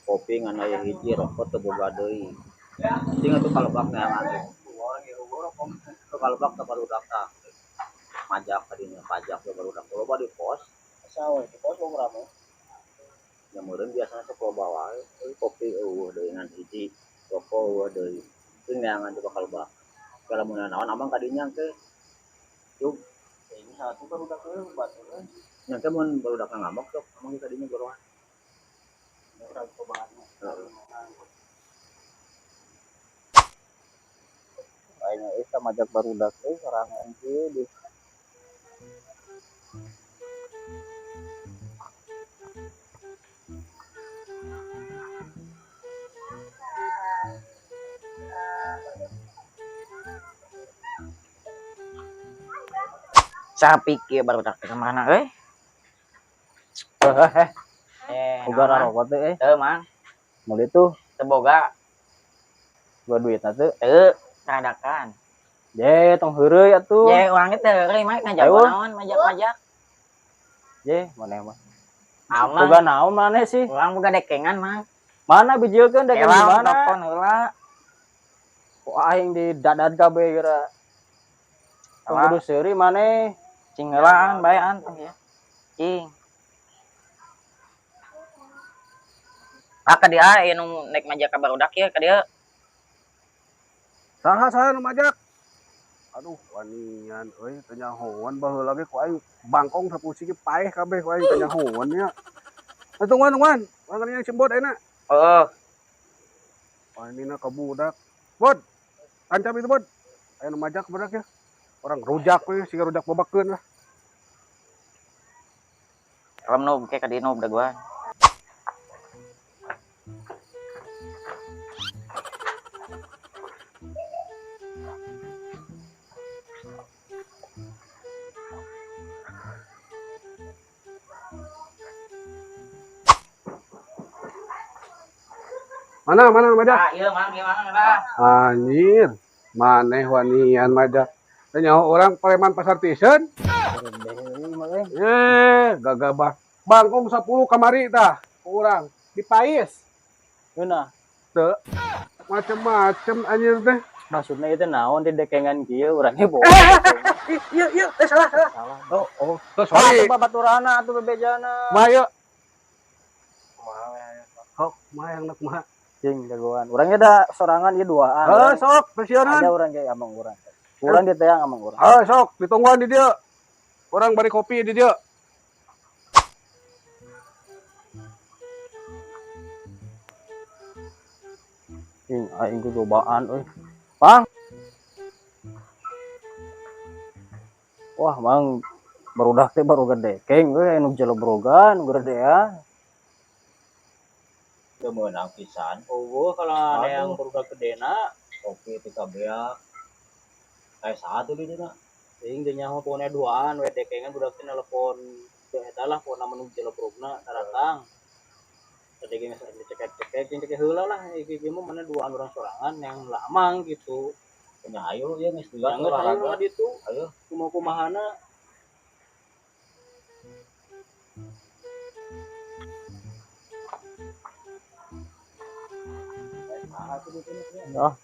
kopi ngan aya hiji rokok teu boga deui. Ting atuh kalebak neangan. Teu kalebak teh barudak tah pajak tadinya pajak teh barudak loba di pos. Sawe di pos loba rame. Ya meureun biasana teh loba wae kopi eueuh deui ngan hiji rokok eueuh deui. Ting neangan di kalebak. Kalau mun naon abang kadinya teh yuk ini satu barudak eueuh batur. Nya teh mun barudak ngambek sok amang kadinya gorohan. Kayaknya isa majak barudak euy sorangan kieu di Sapi kieu barudak teh mana euy? boga rokok teh Teu mang, mulai tuh teu boga, gua duitna teu teu radakan. je tong heureuy atuh Ye urang teh euy mah ngajak Ayo. naon majak-majak. je maneh mah Aman. boga naon maneh sih Urang boga dekengan mah. mana bijieulkeun dagang di Elah mana rokok heula. kok aing di dadan kabeh geura tong Elah. kudu seuri maneh Cing heulaan bae anteng ya. Cing. Ka dia aya nu naik majak ka barudak ya ka dia. Saha nu majak? Aduh, wanian euy teu nyahoan baheula ge ku aing bangkong sapusi ge paeh kabeh ku aing teu nyahoan nya. Tungguan, wangan yang cembot ayeuna. Heeh. Wanina ka budak. Bod, tancap itu bod. Aya nu majak budak ya. Orang rujak we, siga rujak babakeun lah. Kalau nu ke ka dia nu budak gua. Mana nu majak? Ah, ieu mang lah. Anjir, maneh wanian majak. Teu nyaho urang preman pasar Tisen. Gagabah. Bangkong 10 kamari tah ku urang di Pais. geunah Teu macem-macem anjir teh. maksudna itu naon di dekengan kieu urang ge boga Iya, salah. salah Oh, sorry. baturana atuh bebejana Mayo. Sok, yang nak mah. cing jagoan urang ge da sorangan ieu duaan urang Sok, ada pensiunan. urang ge amang urang ditayang amang urang Sok, ditungguan di dia. Orang bari kopi di dia. cing aing ku cobaan euy Pang wah mang barudak teh baru gede keng euy anu jelebrogan gedean teu meunang pisan eueuh kalau ada yang barudak gedena kopi ti kabeak kayak satu di dina ting teh nyaho pokona duaan we dekengan budak teh nelpon teu eta lah pokona menu jelebrogna taratang tadi ge dicekek-cekek cek heula lah iki mah mana duaan urang sorangan yang lamang gitu nya ayo ya geus digas olahraga ditu ayo kumaha-kumahana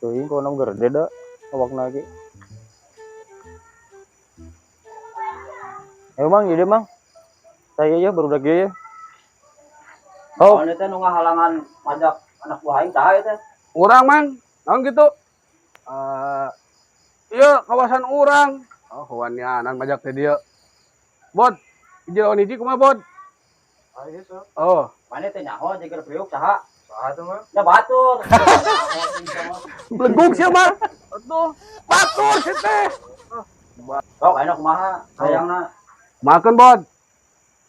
tuh ini kono gede da awakna ge ayo mang jadi mang saya ya baru lagi ya oh ini teh nu ngahalangan pajak anak buah aing tah eta Urang mang, naon gitu. Iya kawasan urang. Oh, wanianan majak teh dia. Bod, ieu hiji kumaha bod? ayo so Oh, mana teh nyaho jeger priuk saha saha tuh mah ya batur legug sia mah. Atuh, batur si teh. sok ayeuna kumaha sayangna Makan bod.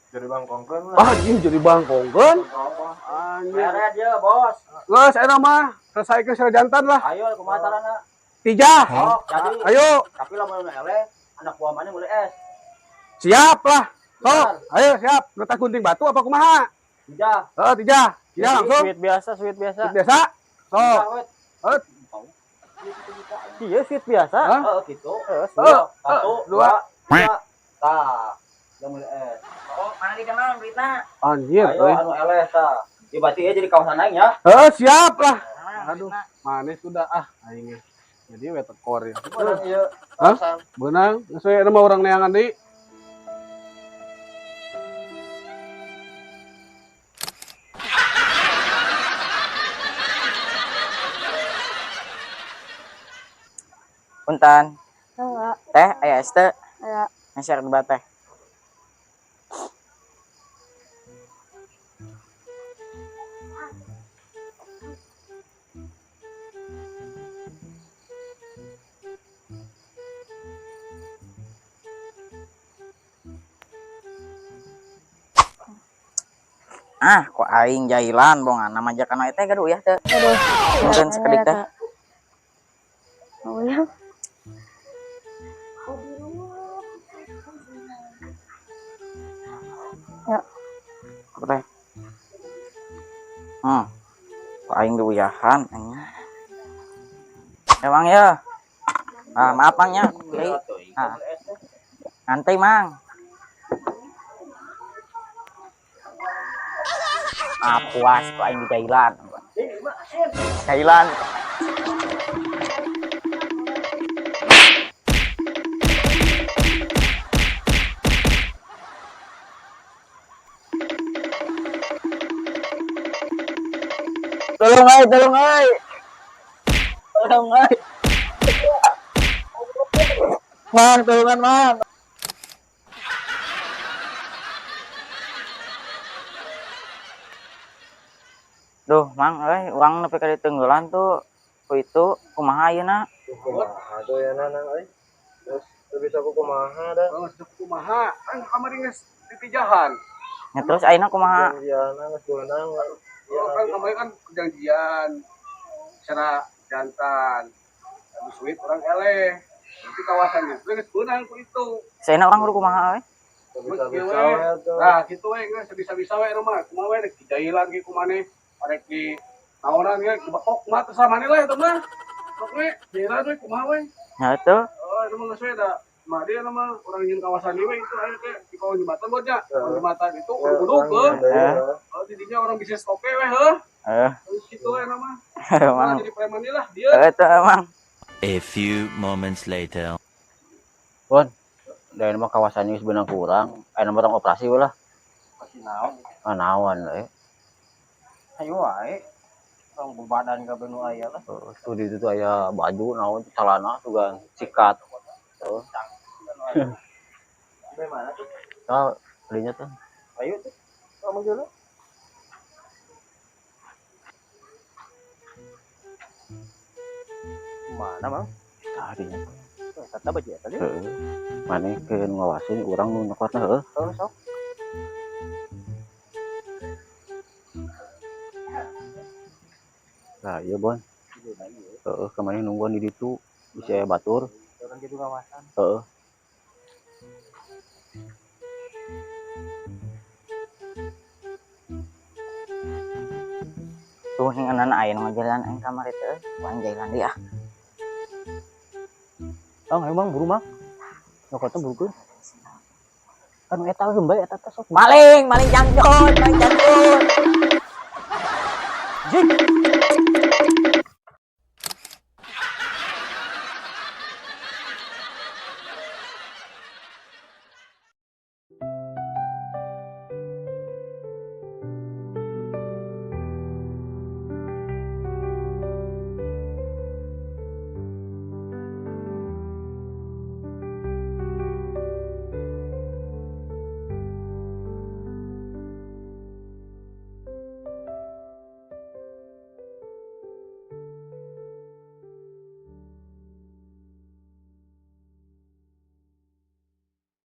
jadi bangkongkeun Anjing jadi bangkongkeun. Anjing. beres ya bos Geus ayeuna mah selesaikeun sira jantan lah. ayo kumaha carana Tijah. sok jadi Ayo, tapi lamun eleh anak buah mana mulai es siap lah. Sok, ayo siap. Ngetak gunting batu apa kumaha? tidak Tijah. Tijah langsung. sweet biasa Biasa. Sok. iya sweet biasa Gitu. satu Dua. tiga tah yang mulai es Oh, mana dikenal berita? Anjir, ayo anu eleh tah Ya berarti ya jadi kawasan lain ya. Siap lah. Aduh, manis sudah aing. Jadi we tekor ya. Orang ieu Hah? kawasan. Beunang, saya nama orang neangan deui. Punten. Enggak, Teh aya es teh. ya. Ngeser debat teh. Kok aing jailan bongan nama jakan we teh gaduh ya teh. Aduh, Mungkin sekedik teh. Oh ya. Ya, Apa teh? Kok aing diuyahan anjing. Emang ya. Maaf Mang nya. Kiri. Nanti Mang. Puas kok aing di jailan. Jailan. Tolong ay, tolong ay. Tolong ay. Mang, tolongan Mang. Duh, Mang, uang nepi ka ditenggelan tuh. Ku itu kumaha ayeuna? Aduh ya nanang euy. Terus teu bisa ku kumaha dah. Kumaha? Kan kamari geus ditijahan. Ya terus ayeuna kumaha? Janjiana geus beunang. Kan kamari kan perjanjian secara jantan. Anu suit orang eleh. Nanti kawasan itu geus beunang ku itu. Saeuna urang kudu kumaha we? Teu bisa-bisa we tuh. Nah, gitu we geus bisa-bisa we rumah. Kumaha we rek dijailan ge ku maneh. Arek di naonan ge kebekok mah teu samane lah eta mah. Sok we, jailan we kumaha we. Ya itu. Oh, itu mah geus we da. Mah dia nama orang jeung kawasan ieu we itu aya teh di kawasan jembatan buat nya. Jembatan itu kudu ke. Oh, didinya orang bisnis toke we heuh. Terus gitu we nama. Mang. Jadi preman lah dia. Itu Mang. A few moments later. Bon, dari mah kawasannya sebenarnya kurang. Ayo orang operasi we lah. Masih naon? Naon we. Ayo wae. Orang bebadan ka benu aya lah. Studi itu tuh aya baju naon celana juga sikat. Tuh. Bagaimana tuh? Nah, belinya tuh. Ayo tuh. Kamu dulu. Mana, Bang? Tadinya. Tetap aja tadi. Mana ke ngawasin orang nu nyokotna heuh. Oh, sok. Nah, iya Bon. Kemarin nungguan di ditu bisa batur. Orang gitu kawasan. Heeh. Tuh sing anak aya nu ngajalan aing kamar itu. Wan jailan dia. Emang buru mah. Nyokotna burukeun. Kan eta heumbay eta teh sok. Maling jangkot, maling